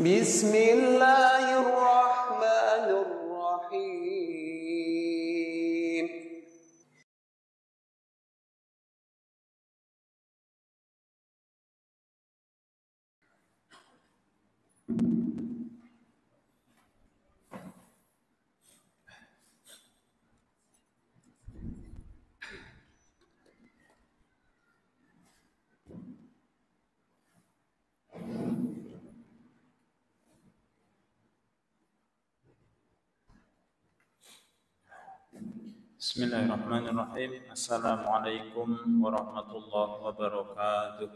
Bismillahirrahmanirrahim. Bismillahirrahmanirrahim. Assalamualaikum warahmatullahi wabarakatuh.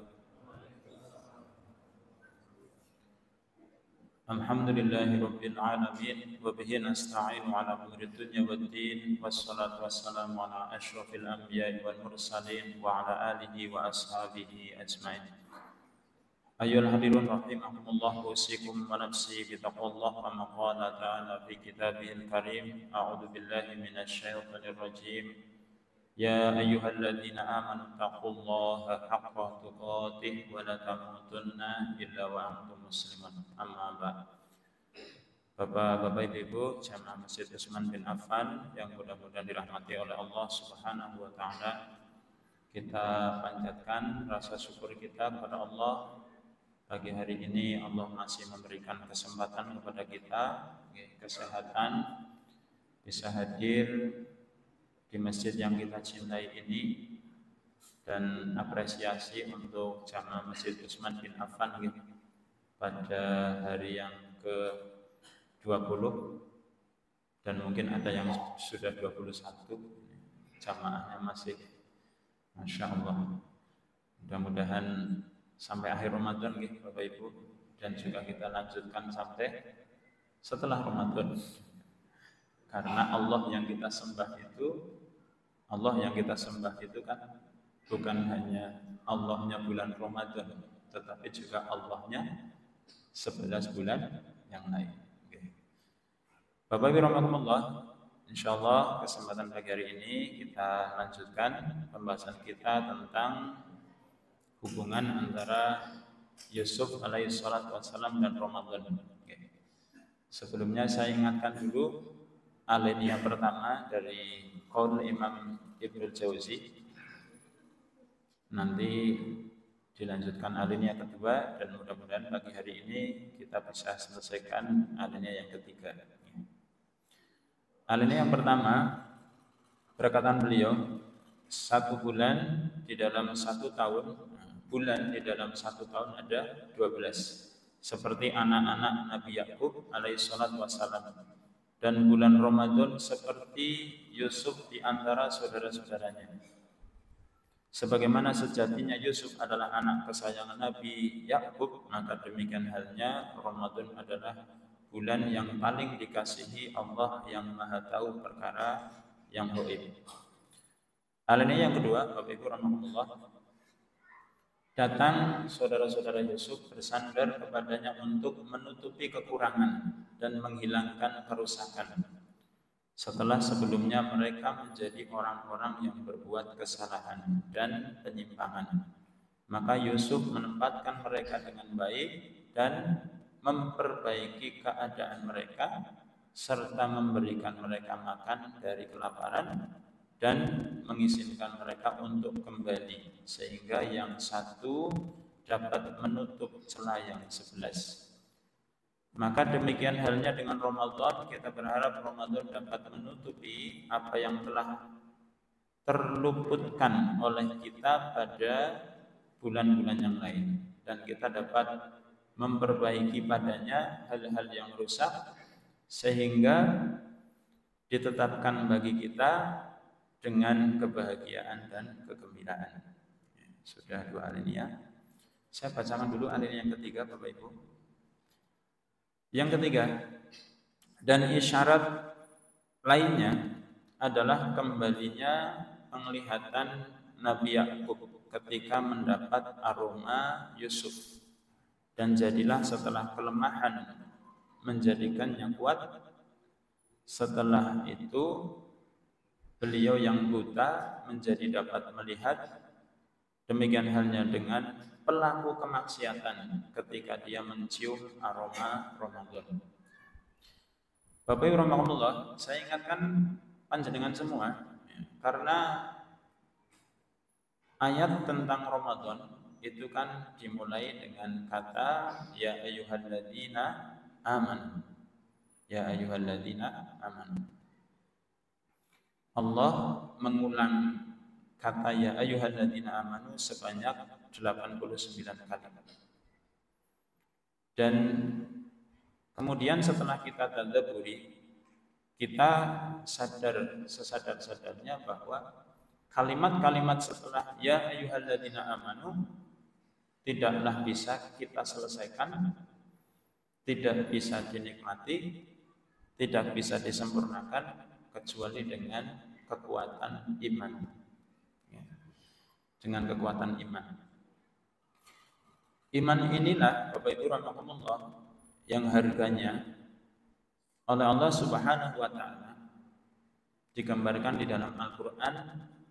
Alhamdulillahi rabbil alamin wa bihi nasta'inu ala umuri dunya waddin wassalatu wassalamu ala asyrafil anbiya'i wal mursalin wa ala alihi wa ashabihi ajmain. Ayyuhal hadirun rahimakumullah, usikum wa nafsi bitaqwallah kama qala ta'ala fi kitabihil karim. A'udzu billahi minasy syaithanir rajim. Ya ayyuhalladzina amanu taqullaha haqqa tuqatih wa la tamutunna illa wa antum muslimun. Amma ba'd. Bapak-bapak, Ibu, jamaah Masjid Utsman bin Affan yang mudah-mudahan dirahmati oleh Allah Subhanahu wa taala. Kita panjatkan rasa syukur kita kepada Allah. Pagi hari ini Allah masih memberikan kesempatan kepada kita, kesehatan, bisa hadir di masjid yang kita cintai ini, dan apresiasi untuk jamaah Masjid Utsman bin Affan pada hari yang ke-20, dan mungkin ada yang sudah 21 jamaahnya masih, Masya Allah. Mudah-mudahan sampai akhir Ramadan Bapak Ibu, dan juga kita lanjutkan sampai setelah Ramadan. Karena Allah yang kita sembah itu kan bukan hanya Allahnya bulan Ramadan, tetapi juga Allahnya 11 bulan yang lain. Bapak Ibu rahimakumullah, insyaallah kesempatan pagi hari ini kita lanjutkan pembahasan kita tentang hubungan antara Yusuf alaihissalam dan Ramadan. Sebelumnya saya ingatkan dulu alinea pertama dari qaul Imam Ibnul Jauzi. Nanti dilanjutkan alinea kedua, dan mudah-mudahan pagi hari ini kita bisa selesaikan alinea yang ketiga. Alinea yang pertama, perkataan beliau, 1 bulan di dalam 1 tahun, bulan di dalam 1 tahun ada 12, seperti anak-anak Nabi Yakub alaihissalam wassalam, dan bulan Ramadan seperti Yusuf di antara saudara-saudaranya. Sebagaimana sejatinya Yusuf adalah anak kesayangan Nabi Yakub, maka demikian halnya Ramadan adalah bulan yang paling dikasihi Allah yang Maha Tahu perkara yang gaib. Alinea yang kedua, Bapak Ibu rahimahullah, datang saudara-saudara Yusuf bersandar kepadanya untuk menutupi kekurangan dan menghilangkan kerusakan, setelah sebelumnya mereka menjadi orang-orang yang berbuat kesalahan dan penyimpangan. Maka Yusuf menempatkan mereka dengan baik dan memperbaiki keadaan mereka, serta memberikan mereka makan dari kelaparan dan mengizinkan mereka untuk kembali, sehingga yang satu dapat menutup celah yang 11. Maka demikian halnya dengan Ramadan, kita berharap Ramadan dapat menutupi apa yang telah terluputkan oleh kita pada bulan-bulan yang lain, dan kita dapat memperbaiki padanya hal-hal yang rusak, sehingga ditetapkan bagi kita dengan kebahagiaan dan kegembiraan. Sudah 2 alinea. Saya bacakan dulu alinea yang ketiga, Bapak Ibu. Yang ketiga, dan isyarat lainnya adalah kembalinya penglihatan Nabi Yakub ketika mendapat aroma Yusuf, dan jadilah setelah kelemahan menjadikannya kuat, setelah itu beliau yang buta menjadi dapat melihat. Demikian halnya dengan pelaku kemaksiatan ketika dia mencium aroma Ramadan. Bapak Ibu rahimahullah, saya ingatkan panjenengan semua karena ayat tentang Ramadan itu kan dimulai dengan kata ya ayyuhalladzina amanu. Ya ayyuhalladzina amanu. Allah mengulang kata ya ayyuhalladzina amanu sebanyak 89 kali. Dan kemudian setelah kita tadabburi, kita sadar sesadar-sadarnya bahwa kalimat-kalimat setelah ya ayyuhalladzina amanu tidaklah bisa kita selesaikan, tidak bisa dinikmati, tidak bisa disempurnakan kecuali dengan kekuatan iman. Dengan kekuatan iman. Iman inilah Bapak Ibu rahimahumullah yang harganya oleh Allah Subhanahu wa taala digambarkan di dalam Al-Qur'an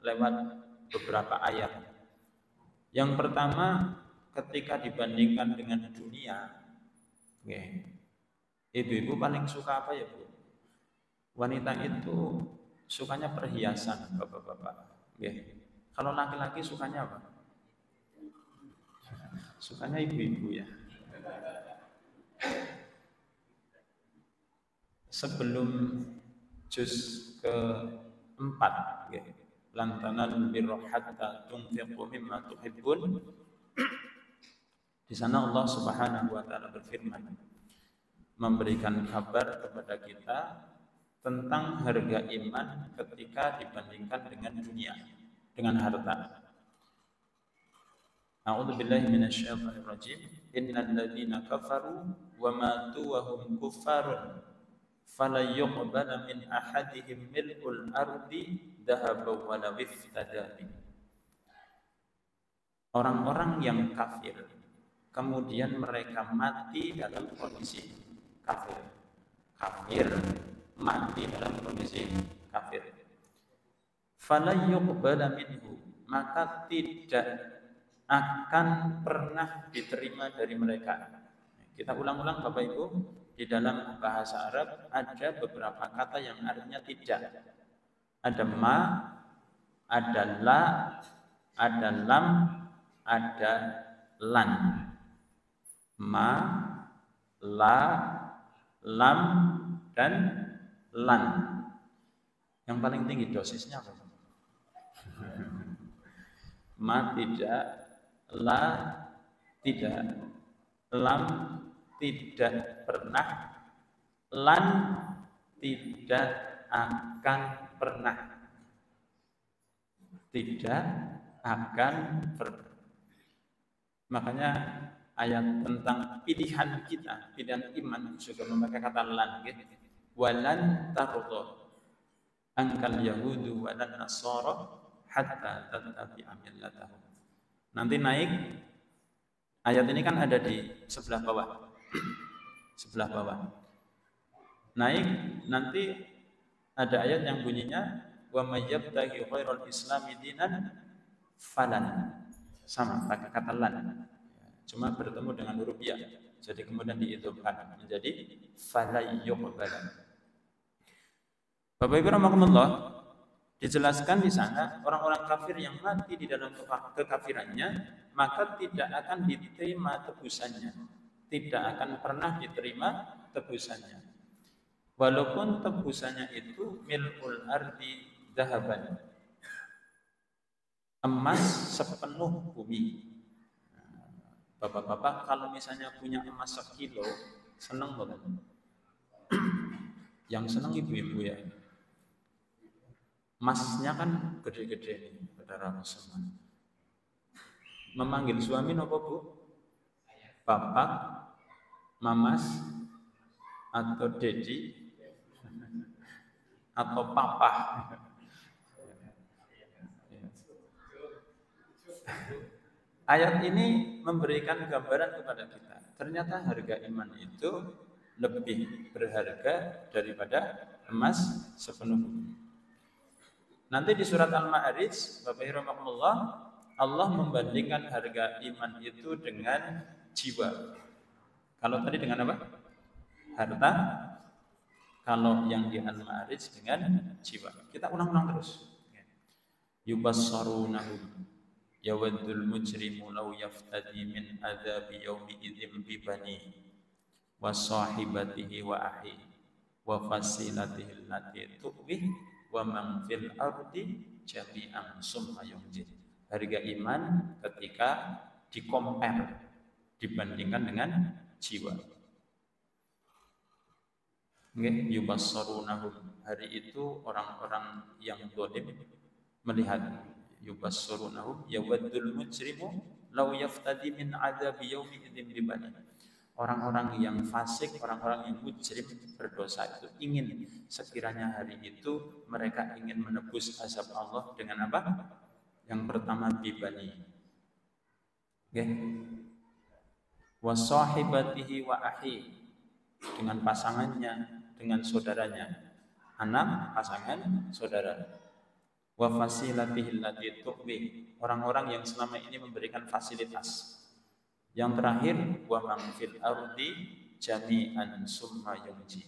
lewat beberapa ayat. Yang pertama, ketika dibandingkan dengan dunia, ibu-ibu paling suka apa ya Bu? Wanita itu sukanya perhiasan, bapak-bapak. Kalau laki-laki sukanya apa? Sukanya ibu-ibu ya. Sebelum juz ke-4, lan tanalul birra hatta tunfiqu mimma tuhibbun. Di sana Allah Subhanahu wa taala berfirman, memberikan kabar kepada kita tentang harga iman ketika dibandingkan dengan dunia, dengan harta. A'udzubillahi minasyaitonir rajim. Innal ladzina kafaru wa matu wa hum kuffarun fala yuqbala min ahadihim mil'ul ardi dhahaban wa law iftada. Orang-orang yang kafir kemudian mereka mati dalam kondisi kafir. Kafir mati dalam kondisi kafir. Fala yuqbala minhu, maka tidak akan pernah diterima dari mereka. Kita ulang-ulang Bapak Ibu, di dalam bahasa Arab ada beberapa kata yang artinya tidak. Ada ma, ada la, ada lam, ada lan. Ma, la, lam, dan lan. Yang paling tinggi dosisnya apa? Ma tidak, la tidak, lam tidak pernah, lan tidak akan pernah. Tidak akan pernah. Makanya ayat tentang pilihan kita, pilihan iman juga memakai kata lan, walan tarudhu angkal yahudu walan nasara hatta tattabi'a millatahum. Nanti naik ayat ini kan ada di sebelah bawah. Sebelah bawah. Naik nanti ada ayat yang bunyinya wa may yabtaghi khairal islami dinan falan. Sama pakai kata lan. Cuma bertemu dengan huruf ya. Jadi kemudian diidhofkan menjadi falayyuqbal. Bapak Ibu rahimakumullah, dijelaskan di sana orang-orang kafir yang mati di dalam kekafirannya maka tidak akan diterima tebusannya, tidak akan pernah diterima tebusannya, walaupun tebusannya itu mil'ul ardi dhahaban, emas sepenuh bumi. Bapak-bapak kalau misalnya punya emas 1 kilo seneng banget. Yang seneng ibu-ibu ya. Emasnya kan gede-gede nih, saudara muslimin. Memanggil suami nopo Bu? Bapak, mamas, atau dedi, atau papa. Ayat ini memberikan gambaran kepada kita. Ternyata harga iman itu lebih berharga daripada emas sepenuh bumi. Nanti di surat Al-Ma'arij, Bapak Rahimahullah, Allah membandingkan harga iman itu dengan jiwa. Kalau tadi dengan apa? Harta. Kalau yang di Al-Ma'arij dengan jiwa. Kita ulang-ulang terus. Yubassarunahum yawaddul mujrimu law yaftadi min adzabi yaumi idzin bi bani wa sahibatihi wa ahi wa fasilatihi allati tu'wi wa man fil ardi jami'an summa yunjid. Harga iman ketika dikompar, dibandingkan dengan jiwa. Nggih, yubassarunahum. Hari itu orang-orang yang zalim melihat. Yubassarunahum yawaddul mujrimu law yaftadi min adzabi yaumi idzin bi bani. Orang-orang yang fasik, orang-orang yang mujrim, berdosa itu ingin sekiranya hari itu mereka ingin menebus azab Allah dengan apa? Yang pertama bibani. Nggih. Wa sahibatihi wa ahi, dengan pasangannya, dengan saudaranya, anak, pasangan, saudara. Wa fasilatihi allati tuqwi, orang-orang yang selama ini memberikan fasilitas. Yang terakhir, wa man fil ardi jami'an summa yunji.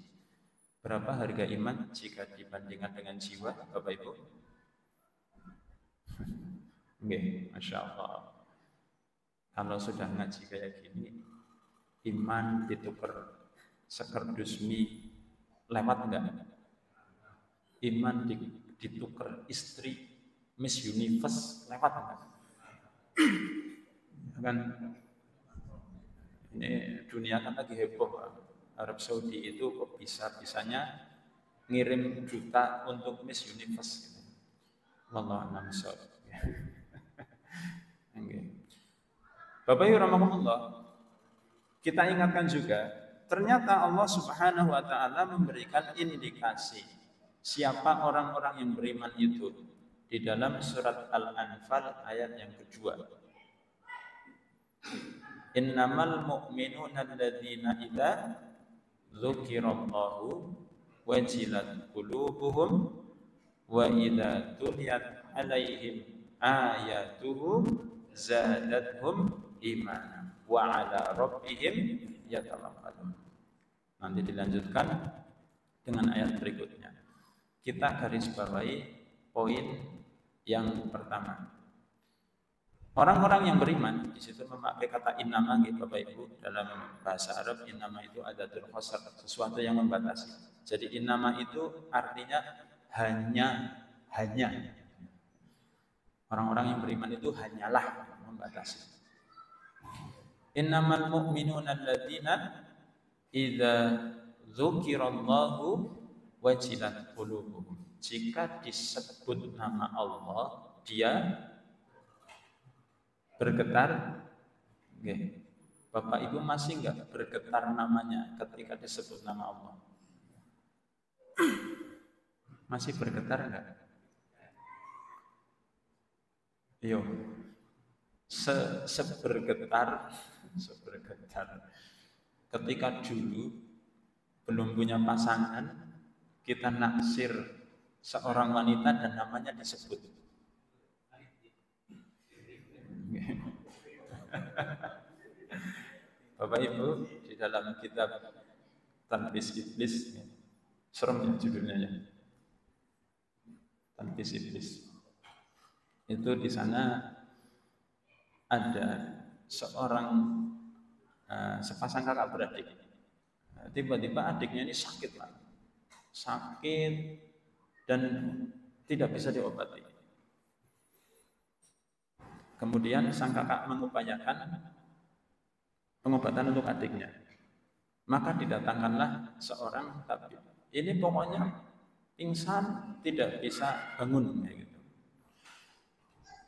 Berapa harga iman jika dibandingkan dengan jiwa, Bapak Ibu? Nggih, Masya Allah. Kalau sudah ngaji kayak gini, iman ditukar sekerdus mie, lewat enggak? Iman ditukar istri Miss Universe, lewat enggak? Kan ini dunia kan lagi heboh. Arab Saudi itu kok bisa-bisanya ngirim juta untuk Miss Universe. Wallahu a'lam bishawab. Bapak Ibu rahimakumullah, kita ingatkan juga, ternyata Allah Subhanahu wa taala memberikan indikasi siapa orang-orang yang beriman itu di dalam surat Al-Anfal ayat yang kedua. Innamal mu'minuna alladzina idza dzukirallahu wajilat qulubuhum wa idza tuliyat alaihim ayatuhu zadatuhum imana wa ala rabbihim yatawakkalun. Nanti dilanjutkan dengan ayat berikutnya. Kita garis bawahi poin yang pertama. Orang-orang yang beriman di situ memakai kata innama, Bapak Ibu, dalam bahasa Arab innama itu adatul khasar, sesuatu yang membatasi. Jadi innama itu artinya hanya. Orang-orang yang beriman itu hanyalah, membatasi. Innamal mu'minuna alladzina idza dzukirallahu wajilat qulubuhum. Jika disebut nama Allah, dia bergetar. Oke. Bapak Ibu masih enggak bergetar namanya ketika disebut nama Allah? Masih bergetar enggak? Yo. Sebergetar ketika dulu belum punya pasangan, kita naksir seorang wanita dan namanya disebut. Bapak Ibu, di dalam kitab Tanbis Iblis, serem ya judulnya ya, Tanbis Iblis, itu di sana ada seorang sepasang kakak beradik. Tiba-tiba adiknya ini sakit dan tidak bisa diobati. Kemudian sang kakak mengupayakan pengobatan untuk adiknya. Maka didatangkanlah seorang tabib. Ini pokoknya pingsan, tidak bisa bangun gitu.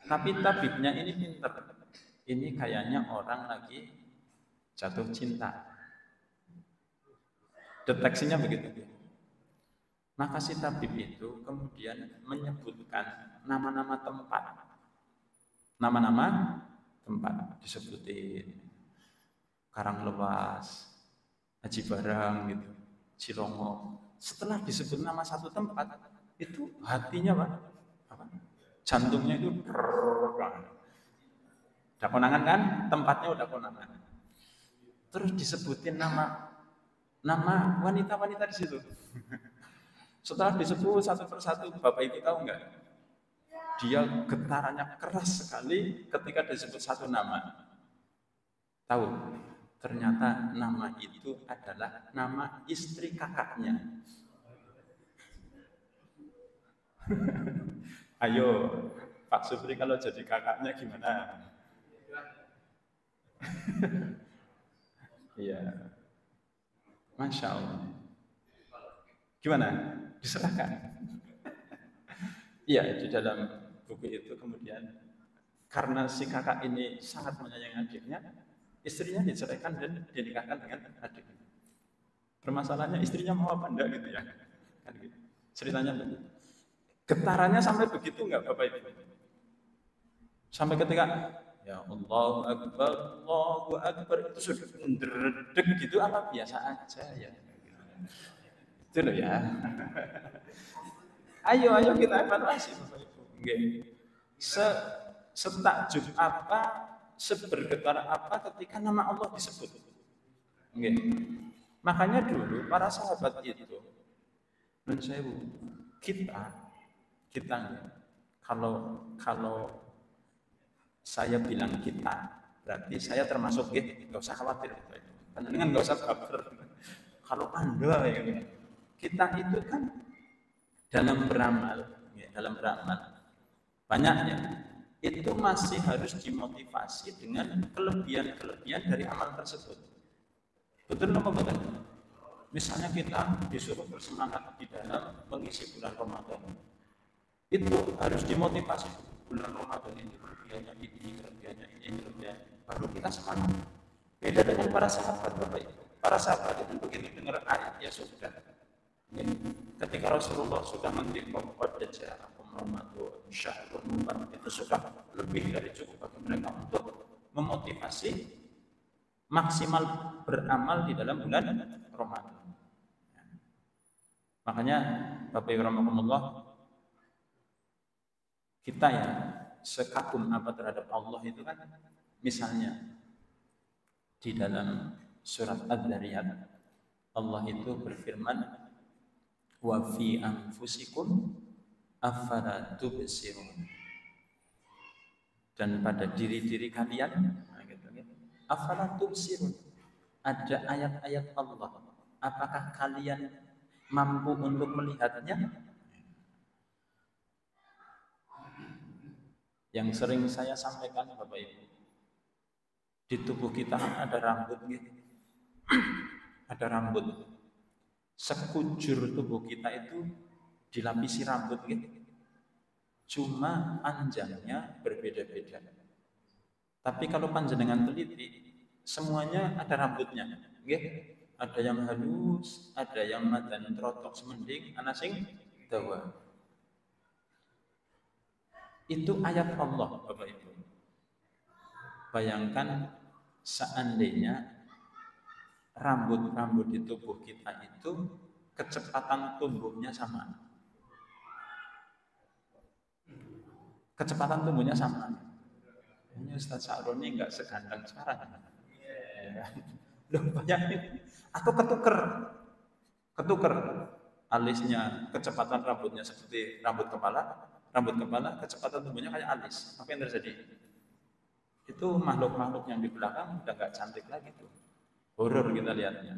Tapi tabibnya ini pintar. Ini kayaknya orang lagi jatuh cinta. Deteksinya begitu. Maka si tabib itu kemudian menyebutkan nama-nama tempat. Nama-nama tempat disebutin. Karanglewas, Aji Barang gitu, Cilongo. Setelah disebut nama satu tempat, itu hatinya jantungnya itu Udah konangan kan? Tempatnya udah konangan. Terus disebutin nama wanita-wanita di situ. Setelah disebut satu persatu, Bapak Ibu tahu nggak? Dia getarannya keras sekali ketika disebut satu nama. Tahu? Ternyata nama itu adalah nama istri kakaknya. Ayo, Pak Supri kalau jadi kakaknya gimana? Iya, Masya Allah. Gimana? Diserahkan. Iya, di dalam buku itu kemudian karena si kakak ini sangat menyayangi adiknya, istrinya diceraikan dan dinikahkan dengan adiknya. Permasalahannya istrinya mau apa enggak gitu ya? Kan gitu. Ceritanya begitu. Getarannya sampai begitu enggak Bapak Ibu? Sampai ketika ya Allahu Akbar itu sudah mendredeg gitu apa biasa aja ya. Itu loh ya. Ayo kita evaluasi Bapak Ibu. Setakjub apa, sebergetar apa ketika nama Allah disebut. Makanya dulu para sahabat itu, kita kalau saya bilang kita, berarti saya termasuk nggak usah khawatir, panjenengan nggak usah baper. Kalau Anda ya, kita itu kan dalam beramal banyaknya itu masih harus dimotivasi dengan kelebihan dari amal tersebut. Betul apa betul? Misalnya kita disuruh bersemangat di dalam mengisi bulan Ramadan, itu harus dimotivasi. Bulan Ramadan ini kelebihannya ini, baru kita semangat. Beda dengan para sahabat Bapak Ibu. Para sahabat itu begitu dengar ayat ya sudah. Ketika Rasulullah sudah menghimbau pada ja'akum Ramadan syahrul mubarak, itu sudah lebih dari cukup bagi mereka untuk memotivasi maksimal beramal di dalam bulan Ramadan. Makanya Bapak Ibu rahimakumullah, kita ya sekagum apa terhadap Allah itu kan, misalnya di dalam surat Ad-Dariyat Allah itu berfirman wa fi anfusikum afala tubsirun, dan pada diri-diri kalian afala tubsirun, ada ayat-ayat Allah, apakah kalian mampu untuk melihatnya? Yang sering saya sampaikan Bapak Ibu, di tubuh kita ada rambut gitu. Ada rambut. Sekujur tubuh kita itu dilapisi rambut gitu. Cuma panjangnya berbeda-beda. Tapi kalau panjenengan teliti, semuanya ada rambutnya. Gitu. Ada yang halus, ada yang madan terotok semending, ana sing dawa. Itu ayat Allah Bapak Ibu. Bayangkan seandainya rambut-rambut di tubuh kita itu kecepatan tumbuhnya sama. Kecepatan tumbuhnya sama. Ini Ustaz Sa'roni enggak seganteng sekarang. Ya. Loh, bayangin. Atau ketuker alisnya, kecepatan rambutnya seperti rambut kepala, kecepatan tumbuhnya kayak alis. Apa yang terjadi? Itu makhluk-makhluk yang di belakang udah gak cantik lagi tuh. Horor kita lihatnya.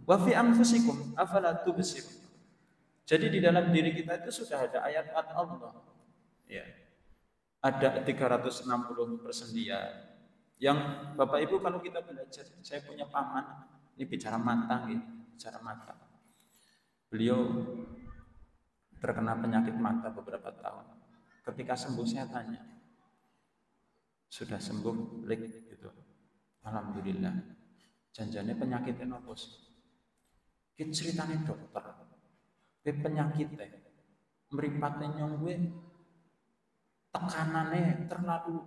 Wa fi anfusikum afala tubsirun. Jadi di dalam diri kita itu sudah ada ayat Allah. Ya. Ada 360 persendian. Yang Bapak Ibu kalau kita belajar, saya punya paman, ini bicara mata gitu, bicara mata. Beliau terkena penyakit mata beberapa tahun. Ketika sembuh saya tanya, sudah sembuh Lik gitu. Alhamdulillah. Janjane penyakitnya apa sih? Ki ceritane dokter. Ki penyakitnya mripate nyong gue tekanannya terlalu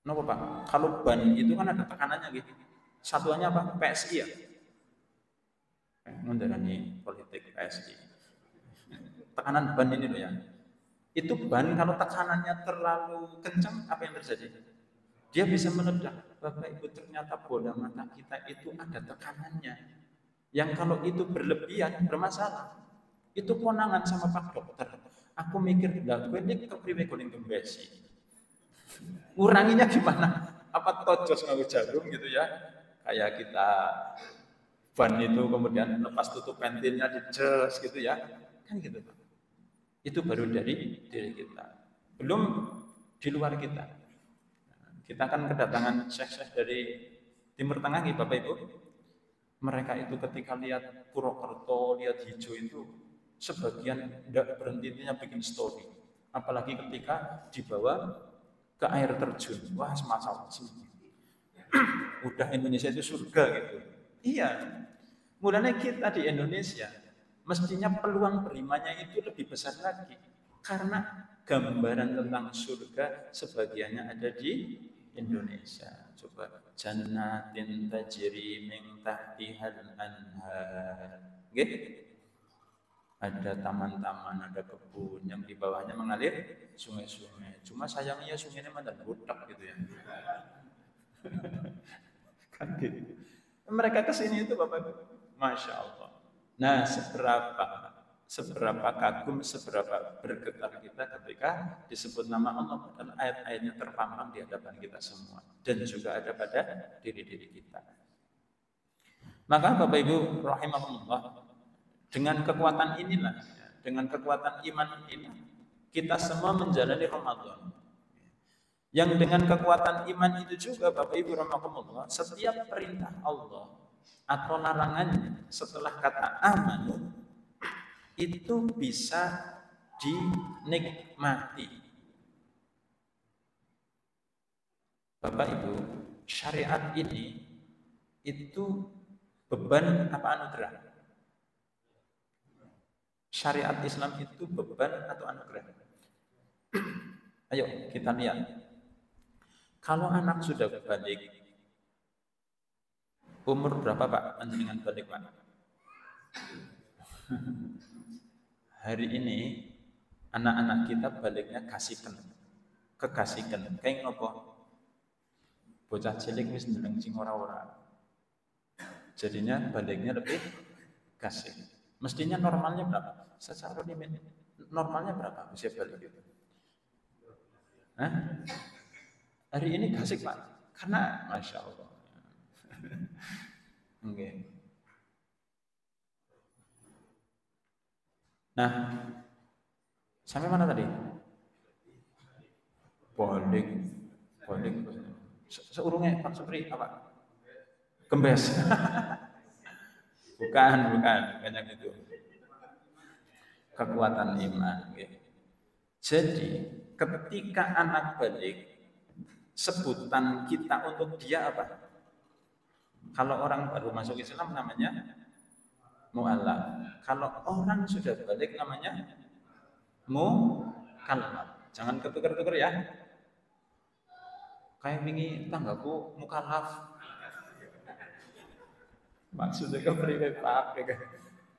napa Pak? Kalau ban itu kan ada tekanannya gitu. Satuannya apa? PSI ya. Ngundarani politik PSI. Tekanan ban ini loh ya. Itu ban kalau tekanannya terlalu kencang, apa yang terjadi? Dia bisa meledak. Bapak Ibu, ternyata bola mata kita itu ada tekanannya. Yang kalau itu berlebihan, bermasalah. Itu konangan sama Pak Dokter. Aku mikir, lah gue ini kepriwe kuning kembesi. Uranginya gimana? Apa tojos nganggo jarum gitu ya? Kayak kita ban itu kemudian lepas tutup pentilnya dijes gitu ya. Kan gitu Pak. Itu baru dari diri kita. Belum di luar kita. Kita akan kedatangan syekh-syekh dari Timur Tengah nih Bapak Ibu. Mereka itu ketika lihat Purwokerto, lihat hijau itu, sebagian tidak berhentinya bikin story. Apalagi ketika dibawa ke air terjun. Wah, semacam sini. Udah Indonesia itu surga gitu. Iya. Mulanya kita di Indonesia, mestinya peluang berimannya itu lebih besar lagi. Karena gambaran tentang surga sebagiannya ada di Indonesia. Coba jannatin tajri min tahtihal anhar. Nggih? Ada taman-taman, ada kebun yang di bawahnya mengalir sungai-sungai. Cuma sayangnya sungainya mantan budak gitu ya. Kan gitu. Mereka kesini itu Bapak Ibu, Masya Allah. Nah, seberapa kagum, seberapa bergetar kita ketika disebut nama Allah dan ayat-ayatnya terpampang di hadapan kita semua dan juga ada pada diri-diri kita. Maka Bapak Ibu rahimahullah, dengan kekuatan inilah, dengan kekuatan iman ini, kita semua menjalani Ramadan. Yang dengan kekuatan iman itu juga Bapak Ibu rahimahullah, setiap perintah Allah atau larangannya setelah kata amanu itu bisa dinikmati. Bapak Ibu, syariat ini itu beban apa anugerah? Syariat Islam itu beban atau anugerah? Ayo kita lihat. Kalau anak sudah balik, umur berapa Pak? Dengan balik Pak? Hari ini anak-anak kita baliknya kasikan, kekasikan. Kayak ngopo? Bocah cilik wis ndeleng sing ora-ora. Jadinya baliknya lebih kasih. Mestinya normalnya berapa? Secara limit normalnya berapa usia balik itu? Hah? Hari ini kasih Pak, karena Masya Allah. Okay. Nah, sampai mana tadi? Balik. Seurungnya Pak Supri apa? Kembes. bukan yang itu. Kekuatan iman. Okay. Jadi, ketika anak balik, sebutan kita untuk dia apa? Kalau orang baru masuk Islam namanya mu'allaf. Kalau orang sudah balik namanya mukallaf. Jangan ketukar-tukar ya. Kayak wingi tanggaku mukallaf. Maksudnya kepriwe Pak?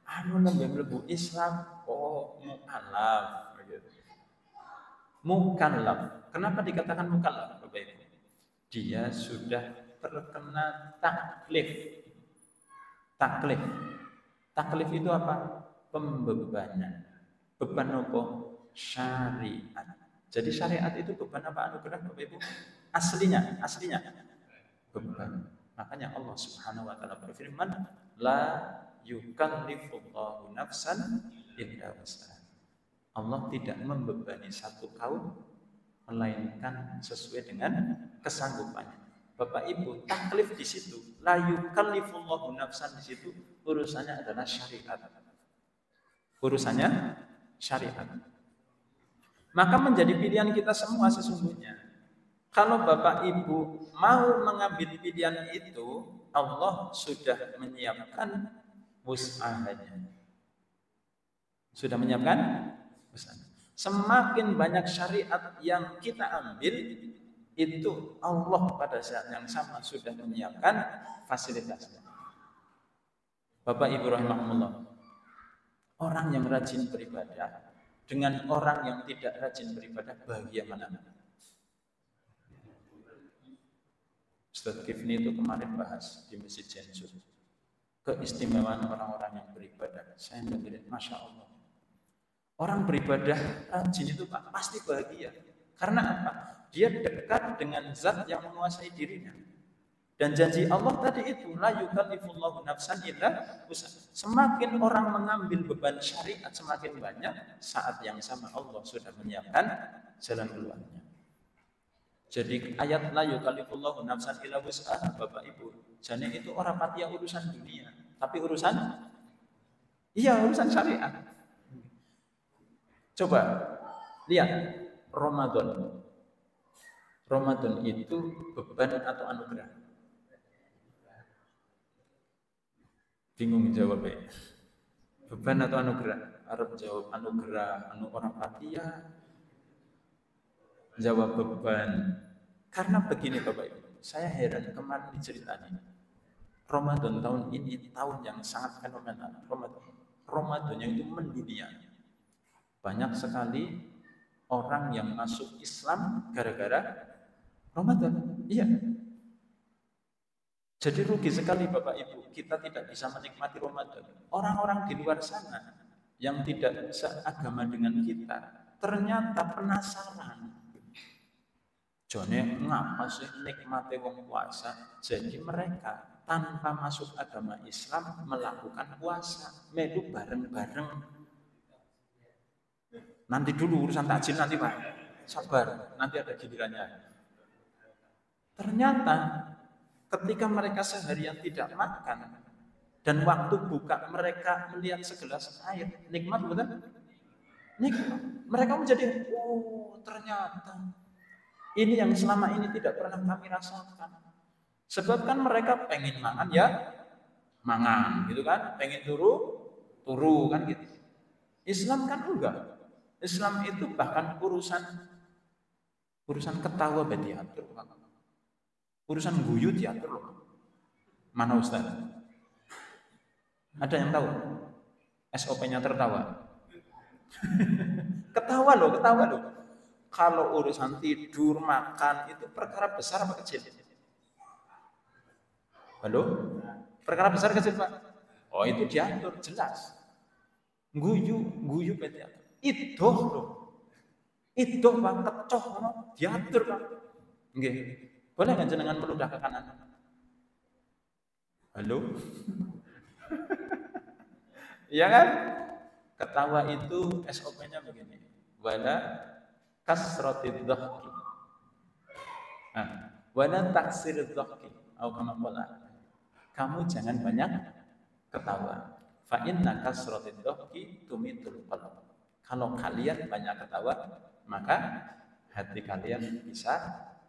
Anu nembe mlebu Islam, oh mukallaf gitu. Mukallaf. Kenapa dikatakan mukallaf, Bapak Ibu? Dia sudah terkena taklif. Taklif itu apa? Pembebanan. Beban apa? Syariat. Jadi syariat itu beban apa anugerah Bapak Ibu? Aslinya beban. Makanya Allah Subhanahu wa taala berfirman, la yukallifullahu nafsan illa wus'aha. Allah tidak membebani satu kaum melainkan sesuai dengan kesanggupannya. Bapak Ibu, taklif di situ, la yukallifullahu nafsan di situ urusannya adalah syariat. Urusannya syariat. Maka menjadi pilihan kita semua sesungguhnya. Kalau Bapak Ibu mau mengambil pilihan itu, Allah sudah menyiapkan wus'ahanya. Sudah menyiapkan wus'ahanya. Semakin banyak syariat yang kita ambil, itu Allah pada saat yang sama sudah menyiapkan fasilitasnya. Bapak Ibu rahimahumullah, orang yang rajin beribadah dengan orang yang tidak rajin beribadah, bahagia mana? Ustaz Kifni itu kemarin bahas di Masjid Jensu keistimewaan orang-orang yang beribadah. Saya dengerin, Masya Allah. Orang beribadah rajin itu Pak, pasti bahagia. Karena apa? Dia dekat dengan zat yang menguasai dirinya. Dan janji Allah tadi itu, la yukallifullahu nafsan illa wus'aha. Semakin orang mengambil beban syariat semakin banyak, saat yang sama Allah sudah menyiapkan jalan keluarnya. Jadi ayat la yukallifullahu nafsan illa wus'aha, Bapak Ibu, jane itu orang patia urusan dunia, tapi urusan syariat. Coba lihat Ramadan. Ramadan itu beban atau anugerah? Bingung jawabnya. Beban atau anugerah? Arab jawab anugerah, orang patia jawab beban. Karena begini Bapak Ibu, saya heran kemarin diceritain. Ramadan tahun ini tahun yang sangat fenomenal. Ramadan yang itu mendunia. Banyak sekali orang yang masuk Islam gara-gara Ramadan. Iya. Jadi rugi sekali Bapak Ibu, kita tidak bisa menikmati Ramadan. Orang-orang di luar sana yang tidak seagama dengan kita, ternyata penasaran. Jone ngapa sih nikmati wong puasa? Jadi mereka tanpa masuk agama Islam melakukan puasa, melu bareng-bareng. Nanti dulu urusan takjil nanti Pak. Sabar, nanti ada gilirannya. Ternyata ketika mereka seharian tidak makan dan waktu buka mereka melihat segelas air, nikmat betul? Nikmat. Mereka menjadi, ternyata ini yang selama ini tidak pernah kami rasakan. Sebab kan mereka pengen mangan ya mangan, gitu kan? Pengen turu kan gitu. Islam kan enggak. Islam itu bahkan urusan ketawa diatur, urusan guyu diatur loh. Mana Ustaz? Ada yang tahu? SOP-nya tertawa. Ketawa loh. Kalau urusan tidur, makan itu perkara besar apa kecil? Halo? Perkara besar kecil Pak? Oh itu diatur jelas. Guyu diatur. Itu Pak, kecoh diatur Pak. Nggih. Boleh nggak jenengan meludah ke kanan? Halo? Iya kan? Ketawa itu SOP-nya begini. Wala kasratid dhahki. Wala taksirid dhahki. Kamu jangan banyak ketawa. Fa inna kasratid dhahki tumitul qalb. Kalau kalian banyak ketawa, maka hati kalian bisa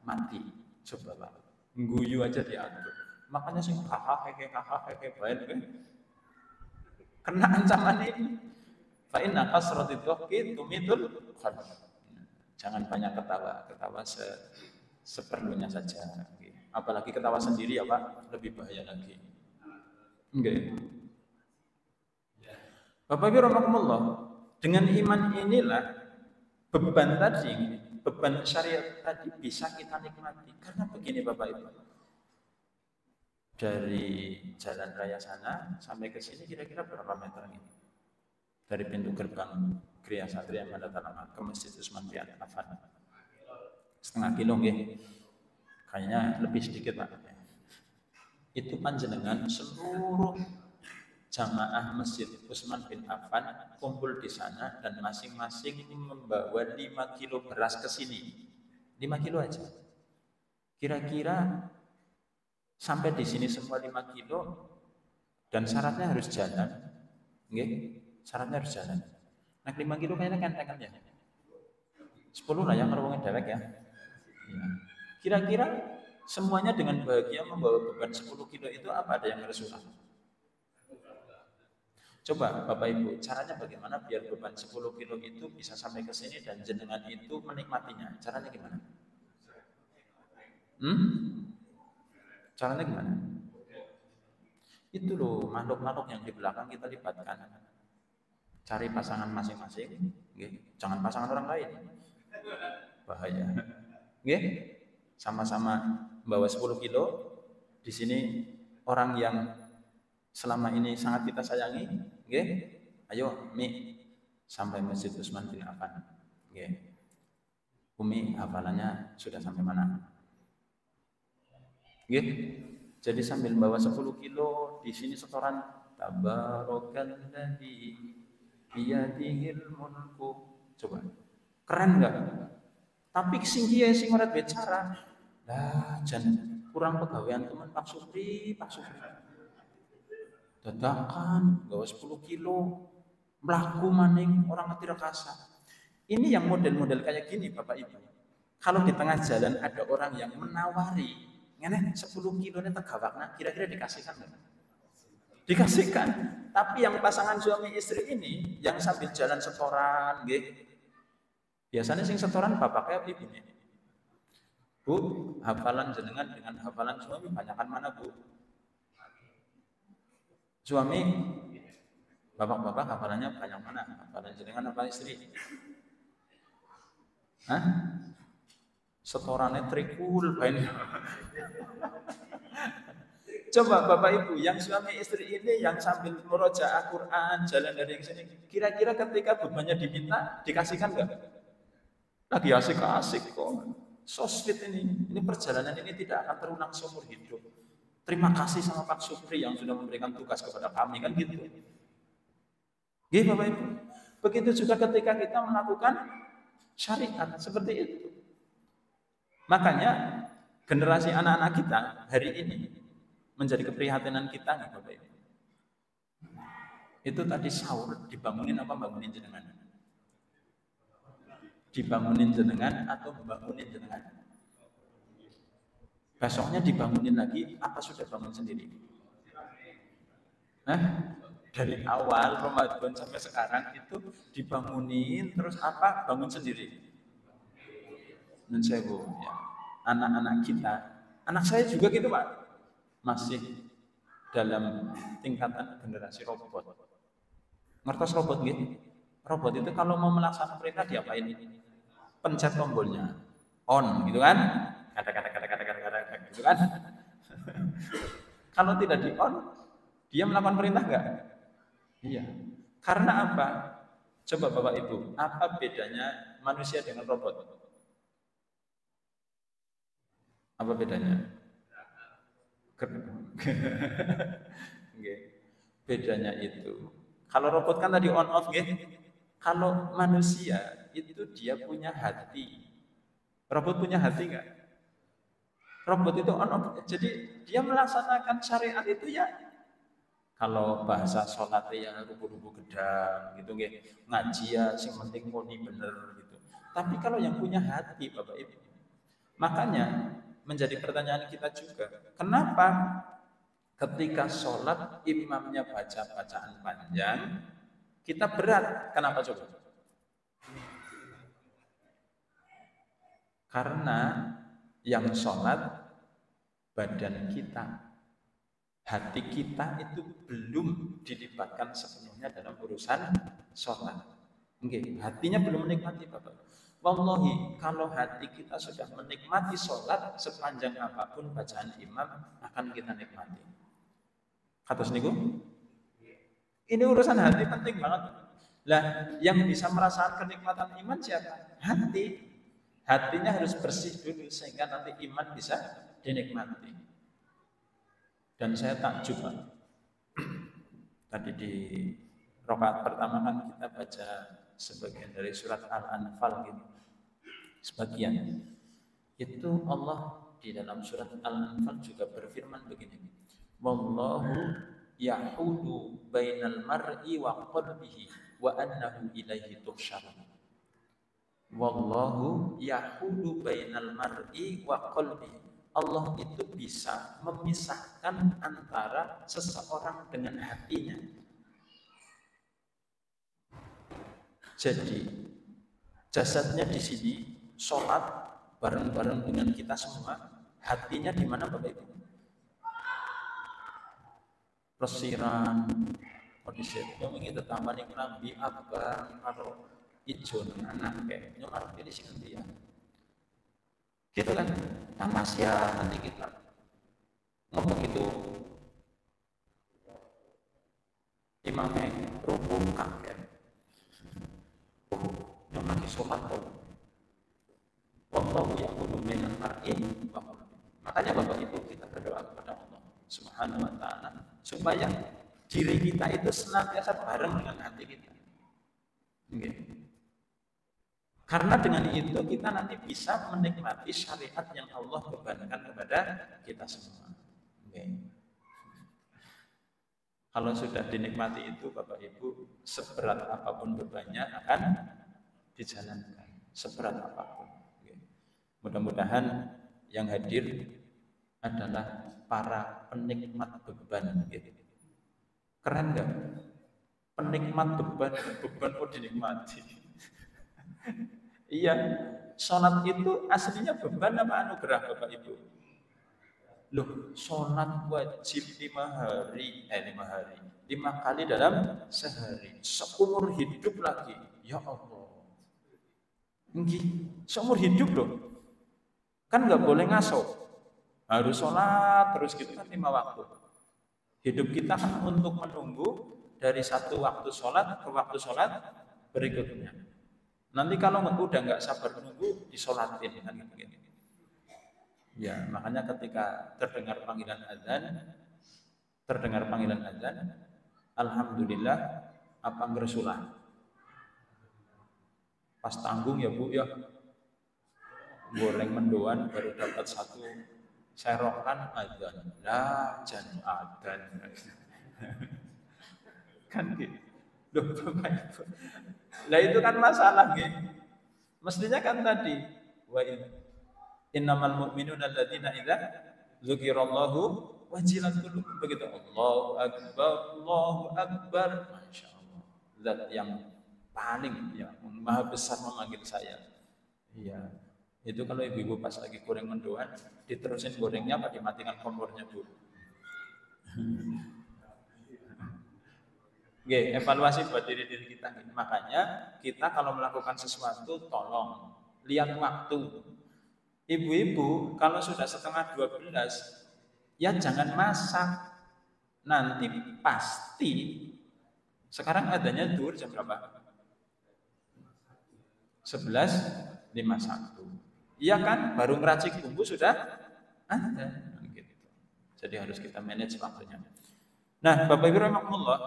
mati. Coba Pak, guyu aja diatur. Makanya sing hehehe baik kan. Kena ancaman ini. Fa inna kasratid dhahki tumitul qalb. Jangan banyak ketawa seperlunya saja. Apalagi ketawa sendiri ya Pak, lebih bahaya lagi. Enggak. Bapak Ibu rahimakumullah, dengan iman inilah beban syariat tadi bisa kita nikmati. Karena begini Bapak Ibu, dari jalan raya sana sampai ke sini kira-kira berapa meter ini? Dari pintu gerbang Gria Satria Mandatanama ke Masjid Utsman bin Affan. Setengah kilo nggih. Kayaknya lebih sedikit Pak. Itu panjenengan seluruh jamaah Masjid Utsman bin Affan kumpul di sana dan masing-masing membawa 5 kilo beras ke sini. 5 kilo aja. Kira-kira sampai di sini semua 5 kilo dan syaratnya harus jalan. Nggih, syaratnya harus jalan. Nah 5 kilo kayaknya kentengan ya. 10 lah ya kalau wong dewek ya. Kira-kira semuanya dengan bahagia membawa beban 10 kilo itu apa ada yang resuh? Coba Bapak Ibu, caranya bagaimana biar beban 10 kilo itu bisa sampai ke sini dan jenengan itu menikmatinya? Caranya gimana? Caranya gimana? Itu loh makhluk-makhluk yang di belakang kita libatkan. Cari pasangan masing-masing, Nggih, jangan pasangan orang lain. Bahaya. Nggih, sama-sama bawa 10 kilo. Di sini orang yang selama ini sangat kita sayangi, nggih. Ayo, Mi, sampai Masjid Utsman bin Affan. Nggih. Umi hafalannya sudah sampai mana? Nggih. Jadi sambil bawa 10 kilo, di sini setoran Tabarakalladzi biyadihil mulku. Coba. Keren enggak? Tapi sing kiye sing ora bicara. Lah jan kurang pegawaian teman Pak Supri. Dadakan gawa 10 kilo mlaku maning orang ngerti rekasa. Ini yang model-model kayak gini Bapak Ibu. Kalau di tengah jalan ada orang yang menawari, ngene 10 kilo ini tegawakna, kira-kira dikasihkan enggak? Dikasihkan. Tapi yang pasangan suami istri ini yang sambil jalan setoran nggih. Biasanya sing setoran bapaknya ibunya. Bu, hafalan jenengan dengan hafalan suami banyakan mana, Bu? Suami, bapak-bapak hafalannya banyak mana? Hafalan jenengan apa istri? Hah? Setorannya trikul banyak. Coba Bapak Ibu, yang suami istri ini yang sambil murojaah Quran, jalan dari yang sini, kira-kira ketika bebannya diminta, dikasihkan enggak? Lagi asik-asik kok. So sweet ini perjalanan ini tidak akan terulang seumur hidup. Terima kasih sama Pak Supri yang sudah memberikan tugas kepada kami, kan gitu. Gitu Bapak Ibu. Begitu juga ketika kita melakukan syariat seperti itu. Makanya generasi anak-anak kita hari ini menjadi keprihatinan kita nih Bapak Ibu. Itu tadi sahur dibangunin apa bangunin jenengan? Dibangunin jenengan atau bangunin jenengan? Besoknya dibangunin lagi apa sudah bangun sendiri? Dari awal Ramadan sampai sekarang itu dibangunin terus apa? Bangun sendiri. Dan saya ya, anak-anak kita, anak saya juga gitu Pak, masih dalam tingkatan generasi robot. Ngertos robot gitu? Robot itu kalau mau melaksanakan perintah diapain? Pencet tombolnya, on gitu kan? Kata gitu kan? Kalau tidak di on, dia melakukan perintah enggak? Iya. Karena apa? Coba Bapak Ibu, apa bedanya manusia dengan robot? Apa bedanya? Bedanya itu, kalau robot kan tadi on off, kalau manusia itu dia punya hati. Robot punya hati nggak? Robot itu on off, jadi dia melaksanakan syariat itu ya. Kalau bahasa sholat ya ruku-ruku gedang gitu, ngaji ya sing penting murni bener gitu. Tapi kalau yang punya hati Bapak Ibu, makanya menjadi pertanyaan kita juga, kenapa ketika sholat imamnya baca bacaan panjang, kita berat? Kenapa coba? Karena yang sholat badan kita, hati kita itu belum dilibatkan sepenuhnya dalam urusan sholat. Hatinya belum menikmati Bapak. Wallahi, kalau hati kita sudah menikmati sholat, sepanjang apapun bacaan imam akan kita nikmati. Kata seniku, ini urusan hati penting banget. Lah, yang bisa merasakan kenikmatan iman siapa? Hati. Hatinya harus bersih dulu sehingga nanti iman bisa dinikmati. Dan saya takjub, tadi di rakaat pertama kan kita baca sebagian dari surat Al-Anfal gitu. Sebagian itu Allah di dalam surat Al-Anfal juga berfirman begini. Wallahu yahulu bainal mar'i wa qalbihi wa annahu ilaihi tuhsyarun. Wallahu yahulu bainal mar'i wa qalbihi. Allah itu bisa memisahkan antara seseorang dengan hatinya. Jadi jasadnya di sini sholat bareng-bareng dengan kita semua, hatinya di mana Bapak Ibu? Plesiran, kondisi yang ingin tetangga yang nabi abang atau ijo anak kayak nyomar pilih sing endi ya. Gitu kan. Tamasya nanti kita ngomong itu imamnya rukun kaget. Nyomar di sholat tuh. Wallahu yaqulu minal mar'i wa qalbi. Makanya Bapak Ibu kita berdoa kepada Allah Subhanahu wa taala supaya diri kita itu senantiasa bareng dengan hati kita. Okay. Karena dengan itu kita nanti bisa menikmati syariat yang Allah bebankan kepada kita semua. Okay. Kalau sudah dinikmati itu Bapak Ibu, seberat apapun bebannya akan dijalankan. Seberat apapun. Okay. Mudah-mudahan yang hadir adalah para penikmat beban. Okay. Keren nggak? Penikmat beban kok dinikmati. Iya, sholat itu aslinya beban apa anugerah Bapak Ibu? Loh, sholat wajib 5 kali dalam sehari, seumur hidup lagi. Ya Allah, seumur hidup loh. Kan nggak boleh ngaso, harus sholat terus gitu kan 5 waktu. Hidup kita kan untuk menunggu dari satu waktu sholat ke waktu sholat berikutnya. Nanti kalau udah nggak sabar menunggu, disolatin kan gitu. Ya, makanya ketika terdengar panggilan azan, alhamdulillah apa ngeresulah. Pas tanggung ya Bu ya, goreng mendoan baru dapat 1 serokan azan. Lah, jan azan. Kan gitu. Loh, Bapak Ibu. Lah itu kan masalah gitu. Mestinya kan tadi wa innamal mu'minuna alladziina idza dzukirallahu wajilat qulubuhum, begitu. Allahu akbar. Masyaallah. Zat yang paling ya maha besar memanggil saya. Iya. Itu kalau ibu-ibu pas lagi goreng mendoan, diterusin gorengnya apa dimatikan kompornya, Bu? Oke, evaluasi buat diri kita. Makanya kita kalau melakukan sesuatu tolong lihat waktu. Ibu-ibu kalau sudah setengah 12 ya jangan masak. Nanti pasti sekarang adanya zuhur jam berapa? 11.51. Iya kan? Baru ngeracik bumbu sudah ada. Gitu. Jadi harus kita manage waktunya. Nah, Bapak Ibu rahimakumullah,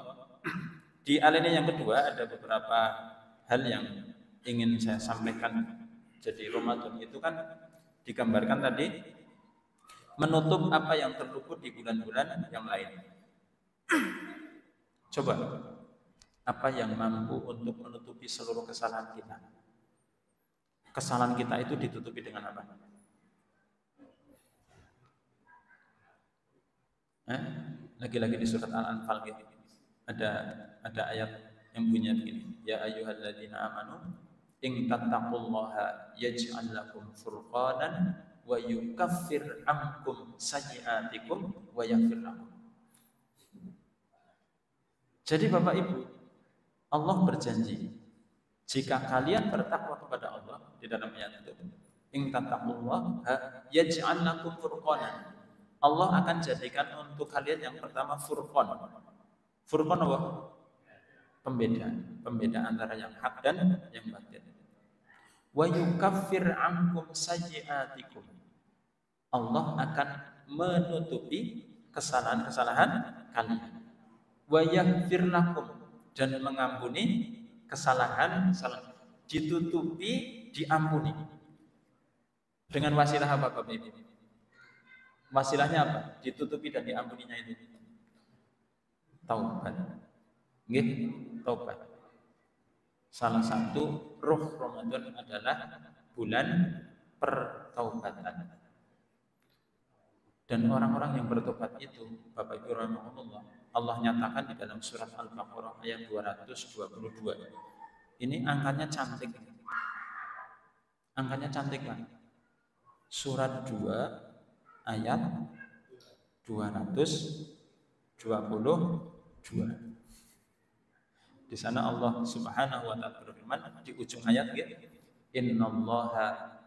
di alinea yang kedua ada beberapa hal yang ingin saya sampaikan. Jadi Ramadan itu kan digambarkan tadi menutup apa yang terluput di bulan-bulan yang lain. Coba, apa yang mampu untuk menutupi seluruh kesalahan kita? Kesalahan kita itu ditutupi dengan apa? Lagi-lagi di surat Al-Anfal gitu. Ada ayat yang bunyinya begini, ya ayyuhalladzina amanu in tattaqullaha yaj'al lakum furqanan wa yukaffir ankum sayyi'atikum wa yaghfir lakum. Jadi Bapak Ibu, Allah berjanji jika kalian bertakwa kepada Allah di dalam ayat itu, in tattaqullaha yaj'al lakum furqanan, Allah akan jadikan untuk kalian yang pertama furqan. Furqan apa? Pembeda antara yang hak dan yang batil. Wa yukaffir ankum sayyi'atikum, Allah akan menutupi kesalahan-kesalahan kalian. Wa yaghfir lakum, dan mengampuni kesalahan, ditutupi, diampuni. Dengan wasilah apa Bapak Ibu? Wasilahnya apa? Ditutupi dan diampuninya itu taubat. Nggih, taubat. Salah satu ruh Ramadan adalah bulan pertaubatan. Dan orang-orang yang bertobat itu, Bapak Ibu rahimahumullah, Allah nyatakan di dalam surat Al-Baqarah ayat 222. Ini angkanya cantik. Angkanya cantik lah. Surat 2 ayat 222. Di sana Allah Subhanahu wa taala berfirman di ujung ayat ya, innallaha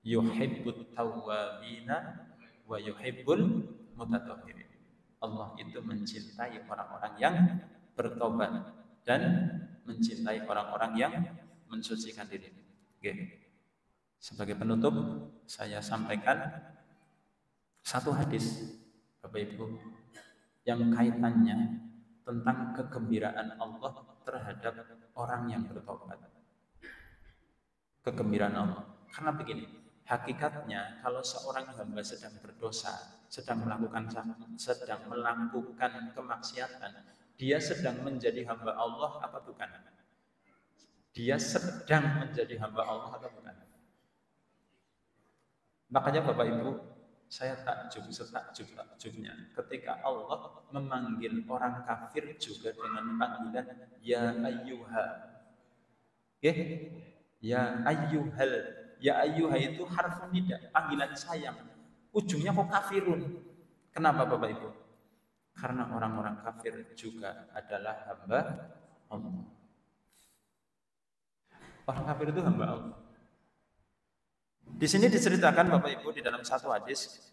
yuhibbut tawwabina wa yuhibbul mutatahhirin. Allah itu mencintai orang-orang yang bertobat dan mencintai orang-orang yang mensucikan diri. Oke. Sebagai penutup, saya sampaikan satu hadis, Bapak Ibu, yang kaitannya tentang kegembiraan Allah terhadap orang yang bertobat. Kegembiraan Allah. Karena begini, hakikatnya kalau seorang hamba sedang berdosa, sedang melakukan kemaksiatan, dia sedang menjadi hamba Allah apa bukan? Dia sedang menjadi hamba Allah atau bukan? Makanya Bapak Ibu, saya setakjubnya ketika Allah memanggil orang kafir juga dengan panggilan ya ayyuha. Ya ayyuhal. Ya ayyuha itu harfun nida, panggilan sayang. Ujungnya kok kafirun. Kenapa Bapak Ibu? Karena orang-orang kafir juga adalah hamba Allah. Orang kafir itu hamba Allah. Di sini diceritakan Bapak Ibu di dalam satu hadis,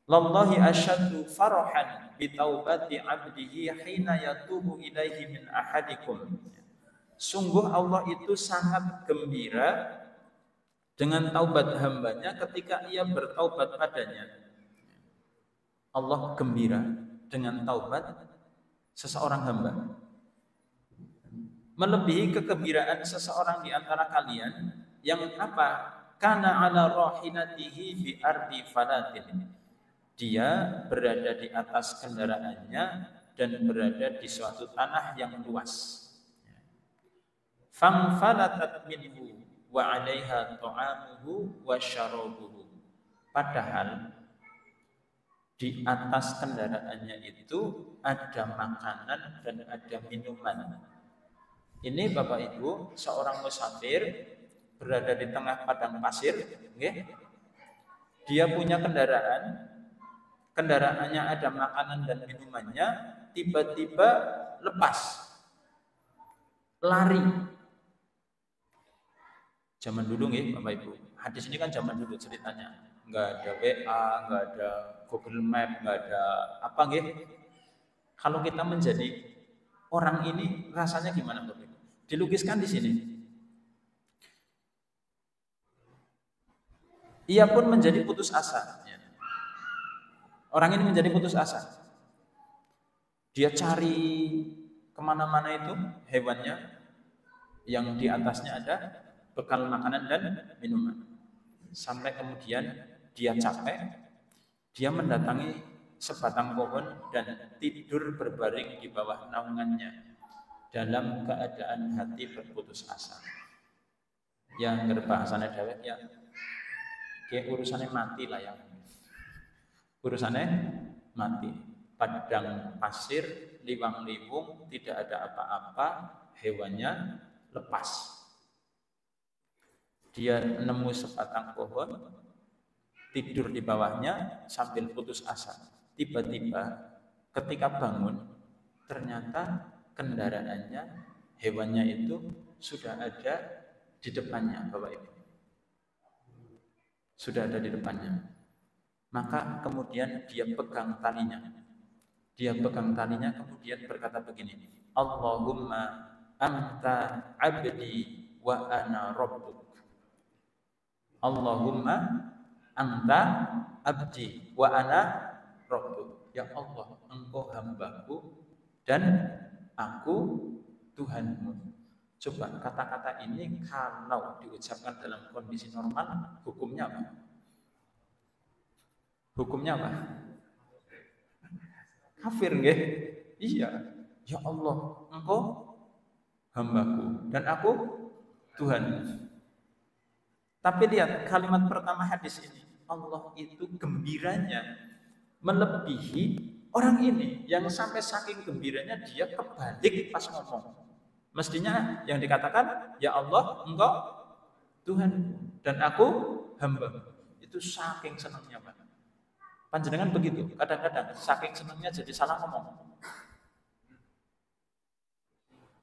Lallahi asyaddu farahan bi taubati 'abdihi hina yatubu ilaihi min ahadikum. Sungguh Allah itu sangat gembira dengan taubat hambanya ketika ia bertaubat padanya. Allah gembira dengan taubat seseorang hamba. Melebihi kegembiraan seseorang di antara kalian yang apa? Kana ala rahinatihi bi ardi falatin. Dia berada di atas kendaraannya dan berada di suatu tanah yang luas. Famfalatat minhu wa 'alaiha ta'amuhu wa syarabuhu. Padahal di atas kendaraannya itu ada makanan dan ada minuman. Ini Bapak Ibu, seorang musafir berada di tengah padang pasir, okay? Dia punya kendaraannya ada makanan dan minumannya, tiba-tiba lepas, lari. Zaman dulu nih Bapak Ibu, hadis ini kan zaman dulu ceritanya, nggak ada WA, nggak ada Google Map, nggak ada apa nih. Kalau kita menjadi orang ini rasanya gimana Bapak Ibu? Dilukiskan di sini. Ia pun menjadi putus asa. Orang ini menjadi putus asa. Dia cari kemana-mana itu hewannya yang di atasnya ada bekal makanan dan minuman. Sampai kemudian dia capek, dia mendatangi sebatang pohon dan tidur berbaring di bawah naungannya dalam keadaan hati berputus asa. Yang berbahasanya dewek ya, kayak urusannya mati lah ya. Urusannya mati. Padang pasir, liwang-liwung, tidak ada apa-apa, hewannya lepas. Dia nemu sebatang pohon, tidur di bawahnya sambil putus asa. Tiba-tiba ketika bangun, ternyata kendaraannya, hewannya itu sudah ada di depannya, Bapak Ibu. Sudah ada di depannya. Maka kemudian dia pegang talinya. Dia pegang talinya kemudian berkata begini, Allahumma anta abdi wa ana rabbuk. Allahumma anta abdi wa ana rabbuk. Ya Allah, engkau hambaku dan aku Tuhanmu. Coba kata-kata ini kalau diucapkan dalam kondisi normal, hukumnya apa? Hukumnya apa? Kafir nggih? Iya. Ya Allah, engkau hambaku dan aku Tuhan. Tapi lihat kalimat pertama hadis ini, Allah itu gembiranya melebihi orang ini yang sampai saking gembiranya dia kebalik pas ngomong. Mestinya yang dikatakan, ya Allah, engkau Tuhan dan aku hamba. Itu saking senangnya Pak. Panjenengan begitu, kadang-kadang saking senangnya jadi salah ngomong.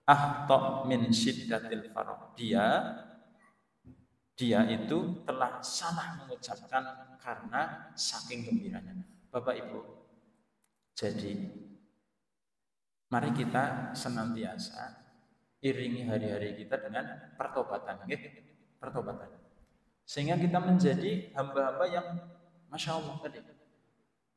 ahta min syiddatil farah. Dia itu telah salah mengucapkan karena saking gembiranya. Bapak Ibu, jadi mari kita senantiasa iringi hari-hari kita dengan pertobatan, pertobatan. Sehingga kita menjadi hamba-hamba yang Masya Allah tadi.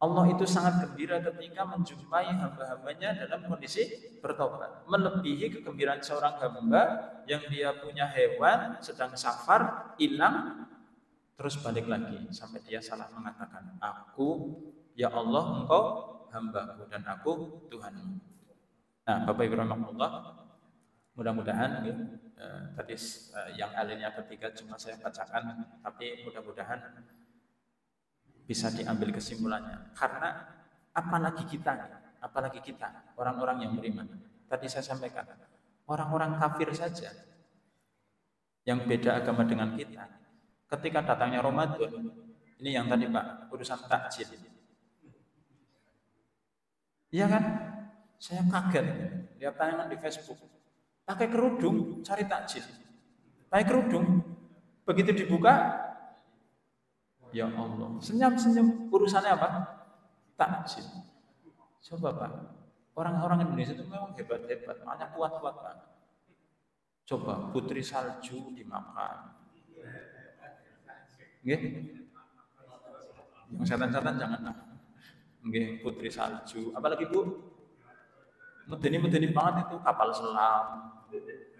Allah itu sangat gembira ketika menjumpai hamba-hambanya dalam kondisi bertobat. Melebihi kegembiraan seorang hamba yang dia punya hewan, sedang safar, hilang, terus balik lagi. Sampai dia salah mengatakan, aku, ya Allah, engkau hambaku dan aku Tuhanmu. Nah, Bapak Ibu rahimahullah, mudah-mudahan tadi yang alinea ketiga cuma saya bacakan, tapi mudah-mudahan bisa diambil kesimpulannya. Karena apalagi kita orang-orang yang beriman. Tadi saya sampaikan, orang-orang kafir saja yang beda agama dengan kita, ketika datangnya Ramadan, ini yang tadi Pak, urusan takjil. Iya kan? Saya kaget lihat tayangan di Facebook. Pakai kerudung cari takjil. Pakai kerudung, begitu dibuka, ya Allah, senyum-senyum. Urusannya apa? Takjil. Coba Pak, orang-orang Indonesia itu memang hebat-hebat, makanya kuat-kuat Pak. Coba putri salju dimakan. Nggih? Yang setan-setan janganlah. Nggih, putri salju. Apalagi Bu? Medeni-medeni banget itu kapal selam.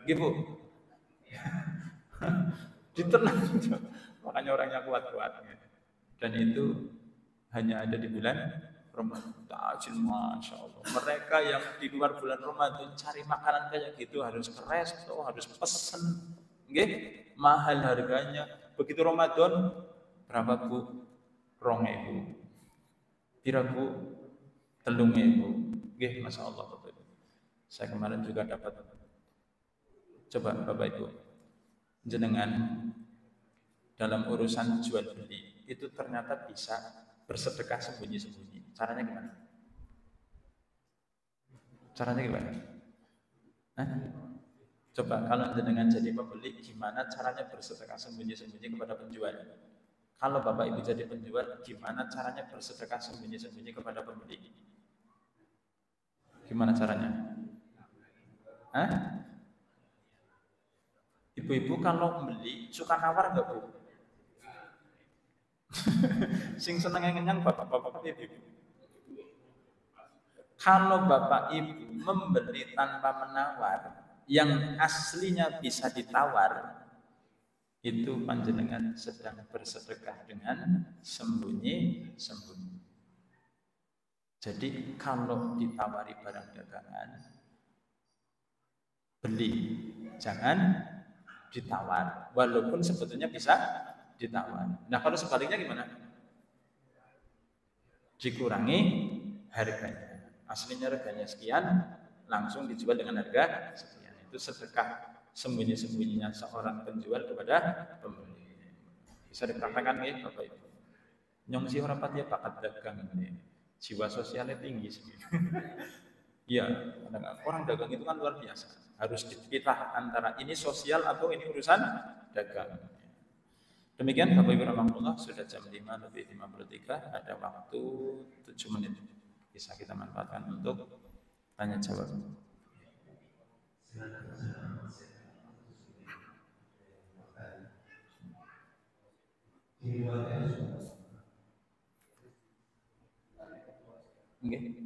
Nggih Bu? Ditenang. Makanya orangnya kuat-kuat. Dan itu hanya ada di bulan Ramadan. Takjil, Masya Allah. Mereka yang di luar bulan Ramadan cari makanan kayak gitu harus ke resto, harus pesen. Nggih, mahal harganya. Begitu Ramadan, berapa Bu? 2.000. Pira Bu? 3.000. Nggih, Masya Allah Bapak Ibu. Saya kemarin juga dapat. Coba Bapak Ibu, jenengan dalam urusan jual beli itu ternyata bisa bersedekah sembunyi-sembunyi. Caranya gimana? Caranya gimana? Coba kalau jenengan jadi pembeli, gimana caranya bersedekah sembunyi-sembunyi kepada penjual? Kalau Bapak Ibu jadi penjual, gimana caranya bersedekah sembunyi-sembunyi kepada pembeli? Gimana caranya? Ibu-ibu kalau beli suka nawar nggak Bu? Sing seneng ngenyang bapak-bapak ibu. Kalau bapak ibu membeli tanpa menawar, yang aslinya bisa ditawar, itu panjenengan sedang bersedekah dengan sembunyi-sembunyi. Jadi kalau ditawari barang dagangan, beli, jangan ditawar, walaupun sebetulnya bisa ditawar. Nah kalau sebaliknya gimana? Dikurangi harganya. Aslinya harganya sekian, langsung dijual dengan harga sekian. Itu sedekah sembunyi-sembunyinya seorang penjual kepada pembeli. Bisa dipraktekkan ya Bapak Ibu. Nyongsi orang pati bakat dagang ini. Jiwa sosialnya tinggi sih. Iya, orang dagang itu kan luar biasa. Harus dipilah antara ini sosial atau ini urusan dagang. Demikian Bapak Ibu rahimahullah, sudah jam 5:53, ada waktu 7 menit. Bisa kita manfaatkan untuk tanya jawab. Okay.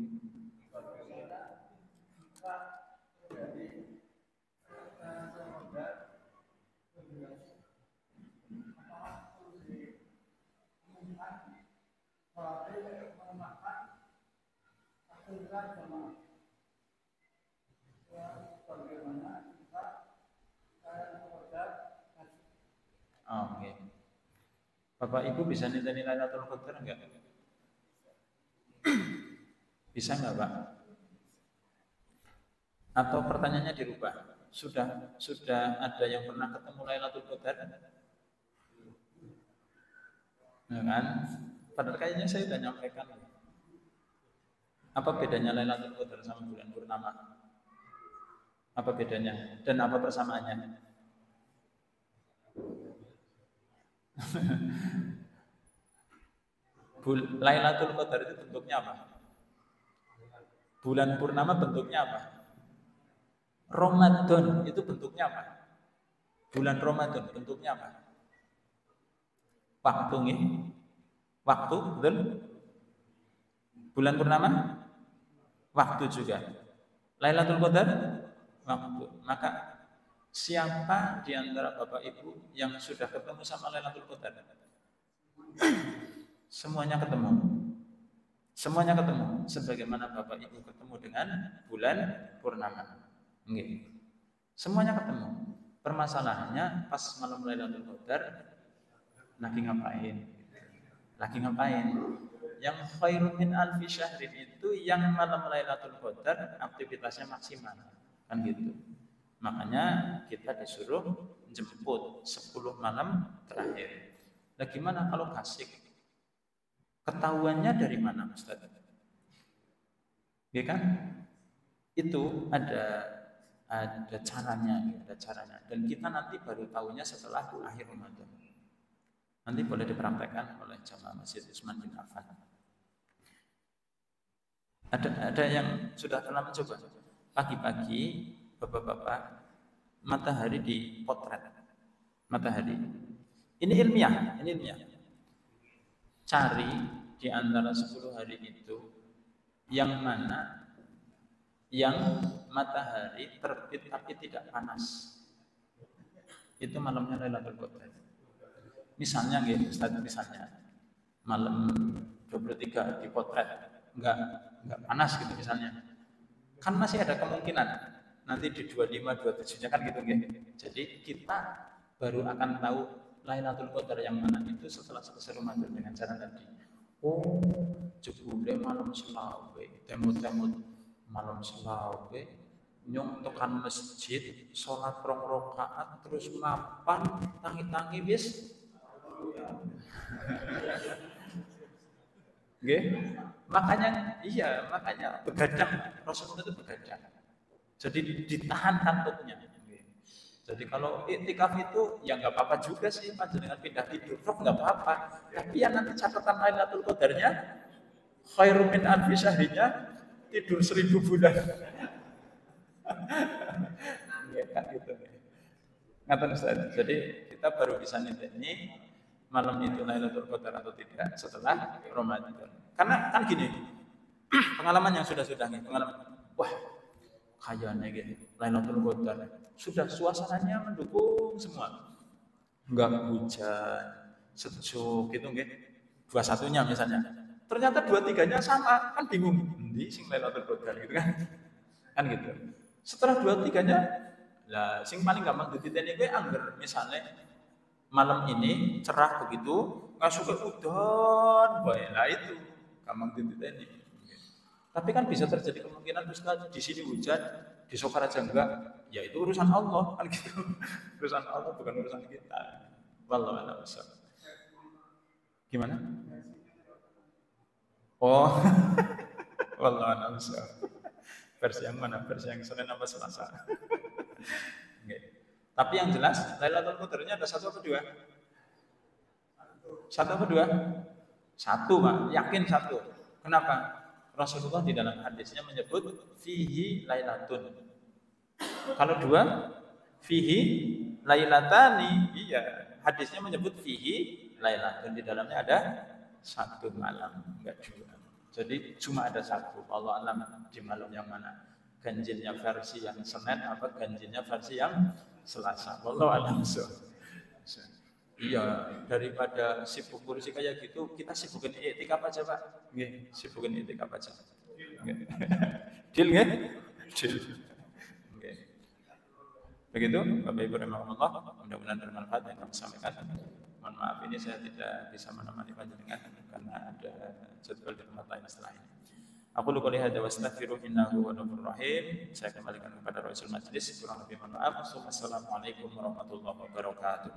Oke. Bapak Ibu bisa nilai Lailatul Qadar enggak? Bisa enggak, Pak? Atau pertanyaannya dirubah? Sudah ada yang pernah ketemu Lailatul Qadar? Nah, kan? Padahal kayaknya saya sudah nyampaikan. Apa bedanya Lailatul Qadar sama bulan purnama? Apa bedanya dan apa persamaannya? Lailatul Qadar itu bentuknya apa? Bulan purnama bentuknya apa? Ramadan itu bentuknya apa? Bulan Ramadan bentuknya apa? Waktu nih. Waktu, betul? Bulan purnama? Waktu juga. Lailatul Qadar? Waktu. Maka siapa di antara Bapak Ibu yang sudah ketemu sama Lailatul Qadar? Semuanya ketemu. Semuanya ketemu. Sebagaimana Bapak Ibu ketemu dengan bulan purnama. Nggih. Semuanya ketemu. Permasalahannya pas malam Lailatul Qadar lagi ngapain? Lagi ngapain? Yang khairun min alfi syahrin itu yang malam Lailatul Qadar aktivitasnya maksimal. Kan gitu. Makanya kita disuruh jemput 10 malam terakhir. Nah gimana kalau kasih? Ketahuannya dari mana Ustaz? Ya kan? Itu ada caranya, Dan kita nanti baru tahunya setelah akhir Ramadan. Nanti boleh dipraktekkan oleh jamaah Masjid Utsman bin Affan. Ada yang sudah pernah mencoba? Pagi-pagi, bapak-bapak, matahari dipotret. Matahari. Ini ilmiah. Cari di antara 10 hari itu yang mana yang matahari terbit tapi tidak panas. Itu malamnya Lailatul Qadar. Misalnya misalnya malam 23 dipotret enggak panas gitu misalnya. Kan masih ada kemungkinan nanti di 25 27-nya kan gitu nggih. Jadi kita baru akan tahu Lailatul Qadar yang mana itu setelah selesai Ramadan dengan cara tadi. Oh, jebule malam selawe, temut-temut malam selawe, nyong tekan masjid, sholat 2 rakaat, terus mapan, tangi-tangi wis. Nggih. Makanya begadang, Rasulullah itu begadang. Jadi ditahan kantuknya. Jadi kalau iktikaf itu ya nggak apa-apa juga sih, panjenengan pindah tidur, nggak apa-apa. Tapi ya nanti catatan Lailatul Qadarnya khairun min alfi syahrinya tidur 1000 bulan. Ya kan gitu. Ngaten Ustaz. Jadi kita baru bisa niteni malam itu Lailatul Qadar atau tidak setelah Ramadan. Karena kan gini, pengalaman yang sudah-sudah nih, wah kayaknya gitu, Lailatul Qadar sudah suasananya mendukung semua, enggak hujan, sejuk gitu nggih. 21-nya misalnya, ternyata 23-nya sama, kan bingung, endi sing Lailatul Qadar gitu kan. Kan gitu. Setelah 23-nya, lah sing paling gampang dititeni kuwi angger misalnya malam ini cerah begitu, ngasuke udan bae. Lah itu gampang dititeni. Tapi kan bisa terjadi kemungkinan Ustaz di sini hujan, di Sokaraja enggak, ya itu urusan Allah kan gitu. Urusan Allah bukan urusan kita. Wallahu a'lam bishawab. Gimana? Oh. Wallahu a'lam bishawab. Versi yang mana? Versi yang Senin apa Selasa? Okay. Tapi yang jelas Lailatul Qadarnya ada 1 atau 2? 1 atau 2? 1, Pak. Yakin 1. Kenapa? Rasulullah di dalam hadisnya menyebut fihi lailatun. Kalau 2, fihi lailatani. Iya, hadisnya menyebut fihi lailatun. Di dalamnya ada 1 malam, enggak 2. Jadi cuma ada 1. Allah alam di malam yang mana. Ganjilnya versi yang Senin apa ganjilnya versi yang Selasa. Allah alam. Iya, daripada sibuk kursi kayak gitu, kita sibukin iktikaf aja, Pak. Nggih, sibukin iktikaf aja. Nggih. Deal nggih? Deal. Nggih. Begitu, Bapak Ibu rahimakumullah, mudah-mudahan bermanfaat yang kami sampaikan. Mohon maaf ini saya tidak bisa menemani panjenengan karena ada jadwal di tempat lain setelah ini. Aku qouli hadza wa astaghfiru innahu huwal ghafurur rahim. Saya kembalikan kepada Rasul Majlis, kurang lebih mohon maaf. Assalamualaikum warahmatullahi wabarakatuh.